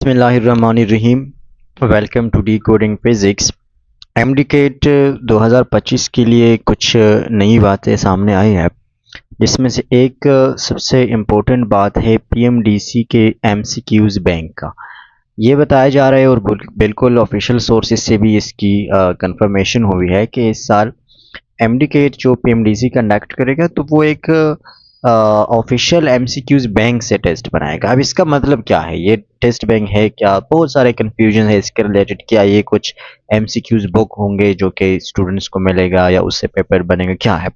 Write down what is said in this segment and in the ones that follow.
बिस्मिल्लाहिर्रहमानिर्रहीम। Welcome to the coding physics. MDCAT 2025 के लिए कुछ नई बातें सामने आई है, जिसमें से एक सबसे इम्पोर्टेंट बात है पीएमडीसी के एमसीक्यूज़ बैंक का। ये बताया जा रहा है और बिल्कुल ऑफिशियल सोर्सेज से भी इसकी कंफर्मेशन हुई है कि इस साल एमडीकेट जो पीएमडीसी कंडक्ट करेगा तो वो एक ऑफिशियल एमसीक्यूज बैंक से टेस्ट बनाएगा। अब इसका मतलब क्या है, ये टेस्ट बैंक है क्या? बहुत सारे कन्फ्यूजन है इसके रिलेटेड। क्या ये कुछ एमसीक्यूज बुक होंगे जो कि स्टूडेंट्स को मिलेगा या उससे पेपर बनेगा, क्या है?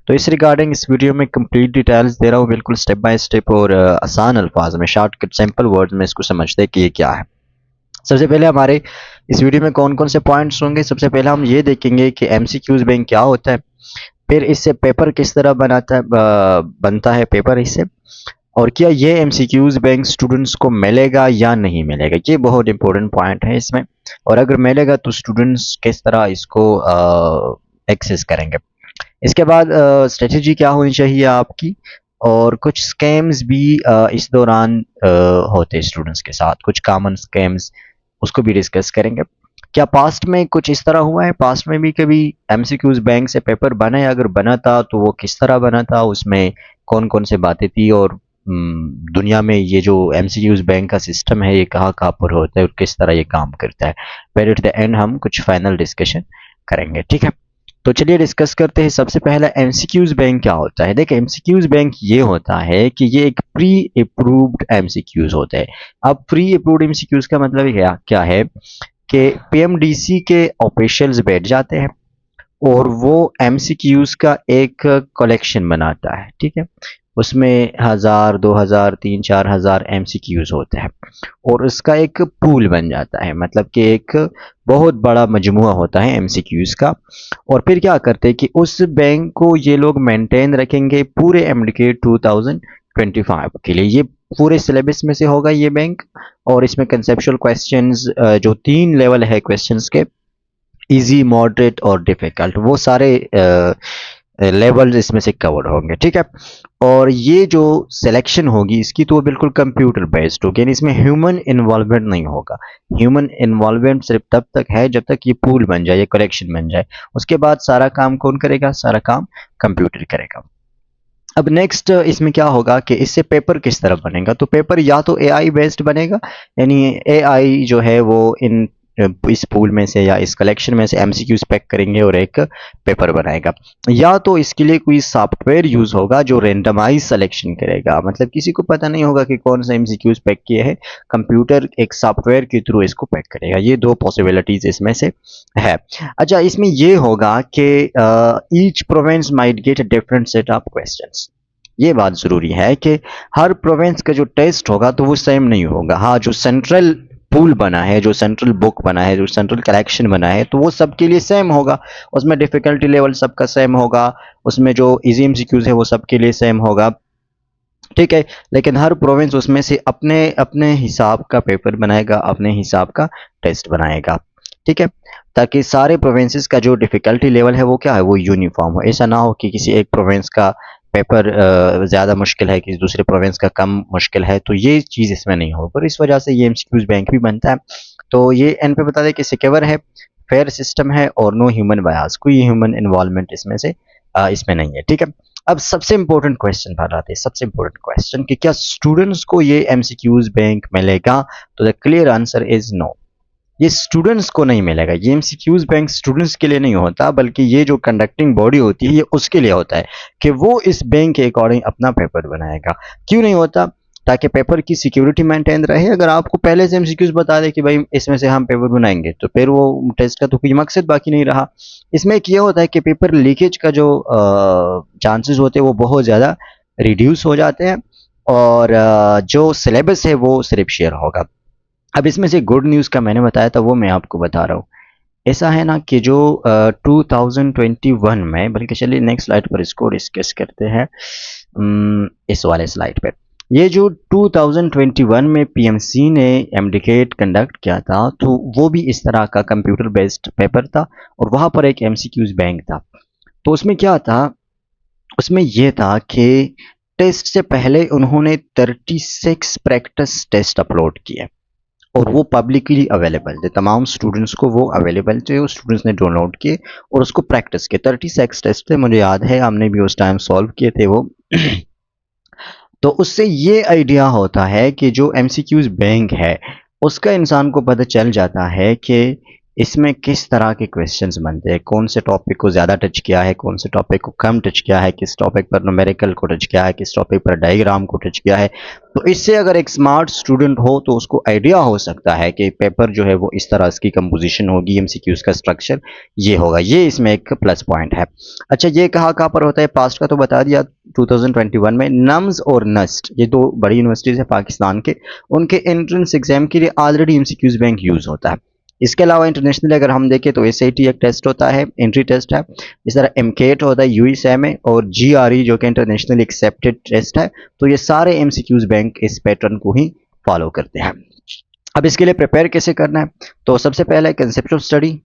तो इस रिगार्डिंग इस वीडियो में कंप्लीट डिटेल्स दे रहा हूँ, बिल्कुल स्टेप बाय स्टेप और आसान अल्फाज में, शॉर्टकट सिंपल वर्ड्स में इसको समझते हैं कि ये क्या है। सबसे पहले हमारे इस वीडियो में कौन कौन से पॉइंट्स होंगे। सबसे पहले हम ये देखेंगे कि एमसीक्यूज बैंक क्या होता है, फिर इससे पेपर किस तरह बनता है पेपर इससे, और क्या ये एमसीक्यूज बैंक स्टूडेंट्स को मिलेगा या नहीं मिलेगा। ये बहुत इंपॉर्टेंट पॉइंट है इसमें, और अगर मिलेगा तो स्टूडेंट्स किस तरह इसको एक्सेस करेंगे। इसके बाद स्ट्रेटजी क्या होनी चाहिए आपकी, और कुछ स्कैम्स भी इस दौरान होते हैं स्टूडेंट्स के साथ, कुछ कॉमन स्कैम्स, उसको भी डिस्कस करेंगे। क्या पास्ट में कुछ इस तरह हुआ है, पास्ट में भी कभी एमसीक्यूज बैंक से पेपर बना है? अगर बना था तो वो किस तरह बना था, उसमें कौन कौन से बातें थी, और दुनिया में ये जो एमसीक्यूज बैंक का सिस्टम है ये कहाँ कहाँ पर होता है और किस तरह ये काम करता है। फिर एट द एंड हम कुछ फाइनल डिस्कशन करेंगे, ठीक है? तो चलिए डिस्कस करते हैं। सबसे पहला एमसीक्यूज बैंक क्या होता है। देखिए, एमसीक्यूज बैंक ये होता है कि ये एक प्री अप्रूव्ड एमसीक्यूज होता है। अब प्री अप्रूव्ड एमसीक्यूज का मतलब क्या क्या है कि पीएमडीसी के ऑफिशियल्स बैठ जाते हैं और वो एमसीक्यूज का एक कलेक्शन बनाता है, ठीक है? उसमें 1000 2000 3 4000 एमसीक्यूज होते हैं और उसका एक पूल बन जाता है, मतलब कि एक बहुत बड़ा मजमुआ होता है एमसीक्यूज का। और फिर क्या करते हैं कि उस बैंक को ये लोग मेंटेन रखेंगे पूरे एमडीके 2025 के लिए। ये पूरे सिलेबस में से होगा ये बैंक, और इसमें कंसेप्चुअल क्वेश्चंस जो 3 लेवल है क्वेश्चंस के, इजी मॉडरेट और डिफिकल्ट, वो सारे लेवल इसमें से कवर्ड होंगे, ठीक है? और ये जो सिलेक्शन होगी इसकी तो बिल्कुल कंप्यूटर बेस्ड होगी, यानी इसमें ह्यूमन इन्वॉल्वमेंट नहीं होगा। ह्यूमन इन्वॉल्वमेंट सिर्फ तब तक है जब तक ये पूल बन जाए, ये कलेक्शन बन जाए। उसके बाद सारा काम कौन करेगा? सारा काम कंप्यूटर करेगा। अब नेक्स्ट इसमें क्या होगा कि इससे पेपर किस तरह बनेगा। तो पेपर या तो एआई बेस्ड बनेगा, यानी एआई जो है वो इन इस पूल में से या इस कलेक्शन में से एमसीक्यूज पैक करेंगे और एक पेपर बनाएगा, या तो इसके लिए कोई सॉफ्टवेयर यूज होगा जो रेंडमाइज सिलेक्शन करेगा, मतलब किसी को पता नहीं होगा कि कौन सा एमसीक्यूज पैक किए हैं, कंप्यूटर एक सॉफ्टवेयर के थ्रू इसको पैक करेगा। ये दो पॉसिबिलिटीज इसमें से है। अच्छा, इसमें ये होगा कि each province might get a different set of questions. ये बात ज़रूरी है कि हर प्रोविंस का जो टेस्ट होगा तो वो सेम नहीं होगा। हाँ, जो सेंट्रल पूल बना है, जो सेंट्रल बुक बना है, जो सेंट्रल कलेक्शन बना है, तो वो सबके लिए सेम होगा। उसमें डिफिकल्टी लेवल सबका सेम होगा, उसमें जो इजी एमसीक्यूज है वो सबके लिए सेम होगा, ठीक है? लेकिन हर प्रोविंस उसमें से अपने अपने हिसाब का पेपर बनाएगा, अपने हिसाब का टेस्ट बनाएगा, ठीक है? ताकि सारे प्रोविंसेस का जो डिफिकल्टी लेवल है वो क्या है, वो यूनिफॉर्म हो। ऐसा ना हो कि किसी एक प्रोविंस का पेपर ज़्यादा मुश्किल है, किसी दूसरे प्रोविंस का कम मुश्किल है, तो ये चीज़ इसमें नहीं हो। पर इस वजह से ये एमसीक्यूज बैंक भी बनता है। तो ये एन पे बता दें कि सिक्योर है, फेयर सिस्टम है और नो ह्यूमन बायस, कोई ह्यूमन इन्वॉल्वमेंट इसमें से इसमें नहीं है, ठीक है? अब सबसे इंपॉर्टेंट क्वेश्चन पर आते हैं, सबसे इंपॉर्टेंट क्वेश्चन कि क्या स्टूडेंट्स को ये एमसीक्यूज बैंक मिलेगा? तो the clear answer is no. ये स्टूडेंट्स को नहीं मिलेगा। ये एमसीक्यूज बैंक स्टूडेंट्स के लिए नहीं होता, बल्कि ये जो कंडक्टिंग बॉडी होती है ये उसके लिए होता है कि वो इस बैंक के अकॉर्डिंग अपना पेपर बनाएगा। क्यों नहीं होता? ताकि पेपर की सिक्योरिटी मेंटेन रहे। अगर आपको पहले से एमसीक्यूज बता दे कि भाई इसमें से हम पेपर बनाएंगे, तो फिर वो टेस्ट का तो कोई मकसद बाकी नहीं रहा। इसमें एक ये होता है कि पेपर लीकेज का जो चांसेस होते हैं वो बहुत ज़्यादा रिड्यूस हो जाते हैं, और जो सिलेबस है वो सिर्फ शेयर होगा। अब इसमें से गुड न्यूज़ का मैंने बताया था वो मैं आपको बता रहा हूँ। ऐसा है ना कि जो 2021 में, बल्कि चलिए नेक्स्ट स्लाइड पर इसको डिस्कस करते हैं, इस वाले स्लाइड पर। ये जो 2021 में पीएमसी ने एमडीकेट कंडक्ट किया था, तो वो भी इस तरह का कंप्यूटर बेस्ड पेपर था और वहाँ पर एक एमसीक्यूज बैंक था। तो उसमें क्या था, उसमें ये था कि टेस्ट से पहले उन्होंने 36 प्रैक्टिस टेस्ट अपलोड किए, और वो पब्लिकली अवेलेबल थे, तमाम स्टूडेंट्स को वो अवेलेबल थे, उस स्टूडेंट्स ने डाउनलोड किए और उसको प्रैक्टिस किए। 36 टेस्ट थे, मुझे याद है हमने भी उस टाइम सॉल्व किए थे वो। तो उससे ये आइडिया होता है कि जो एमसीक्यूज बैंक है उसका इंसान को पता चल जाता है कि इसमें किस तरह के क्वेश्चंस बनते हैं, कौन से टॉपिक को ज़्यादा टच किया है, कौन से टॉपिक को कम टच किया है, किस टॉपिक पर न्यूमेरिकल को टच किया है, किस टॉपिक पर डायग्राम को टच किया है। तो इससे अगर एक स्मार्ट स्टूडेंट हो तो उसको आइडिया हो सकता है कि पेपर जो है वो इस तरह इसकी कंपोजिशन होगी, एमसीक्यूज का स्ट्रक्चर ये होगा। ये इसमें एक प्लस पॉइंट है। अच्छा, ये कहाँ पर होता है, पास्ट का तो बता दिया। 2021 में नम्स और नस्ट, ये दो बड़ी यूनिवर्सिटीज़ है पाकिस्तान के, उनके एंट्रेंस एग्जाम के लिए ऑलरेडी एमसीक्यूज बैंक यूज़ होता है। इसके अलावा इंटरनेशनली अगर हम देखें तो एसएटी एक टेस्ट होता है, एंट्री टेस्ट है। इस तरह एमकेट होता है यूएसए और जीआरई जो कि इंटरनेशनली एक्सेप्टेड टेस्ट है। तो ये सारे एमसीक्यूज बैंक इस पैटर्न को ही फॉलो करते हैं। अब इसके लिए प्रिपेयर कैसे करना है, तो सबसे पहले कंसेप्चुअल स्टडी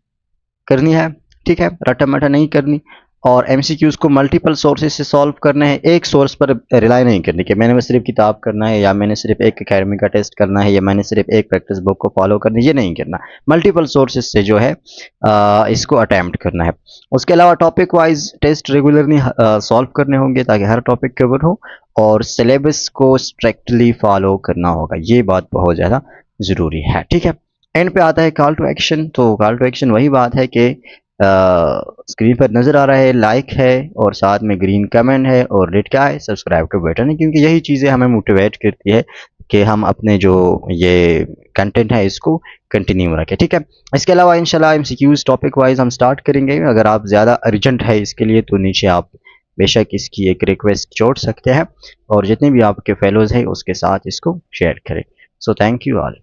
करनी है, ठीक है, रटा मटा नहीं करनी। और एमसीक्यूज को मल्टीपल सोर्सेज से सॉल्व करना है, एक सोर्स पर रिलाई नहीं करनी कि मैंने बस सिर्फ किताब करना है, या मैंने सिर्फ एक एकेडमी का टेस्ट करना है, या मैंने सिर्फ एक प्रैक्टिस बुक को फॉलो करना है, ये नहीं करना। मल्टीपल सोर्सेज से जो है इसको अटैम्प्ट करना है। उसके अलावा topic wise test regularly solve करने होंगे ताकि हर टॉपिक कवर हो, और सिलेबस को स्ट्रिक्टली फॉलो करना होगा, ये बात बहुत ज़्यादा ज़रूरी है, ठीक है। एंड पे आता है कॉल टू एक्शन। तो कॉल टू एक्शन वही बात है कि स्क्रीन पर नज़र आ रहा है, लाइक है और साथ में ग्रीन कमेंट है, और रेड क्या है, सब्सक्राइब का बटन है, क्योंकि यही चीज़ें हमें मोटिवेट करती है कि हम अपने जो ये कंटेंट है इसको कंटिन्यू रखें, ठीक है। इसके अलावा इंशाल्लाह एमसीक्यूज टॉपिक वाइज हम स्टार्ट करेंगे। अगर आप ज़्यादा अर्जेंट है इसके लिए तो नीचे आप बेशक इसकी एक रिक्वेस्ट जोड़ सकते हैं, और जितने भी आपके फेलोज़ हैं उसके साथ इसको शेयर करें। So thank you all.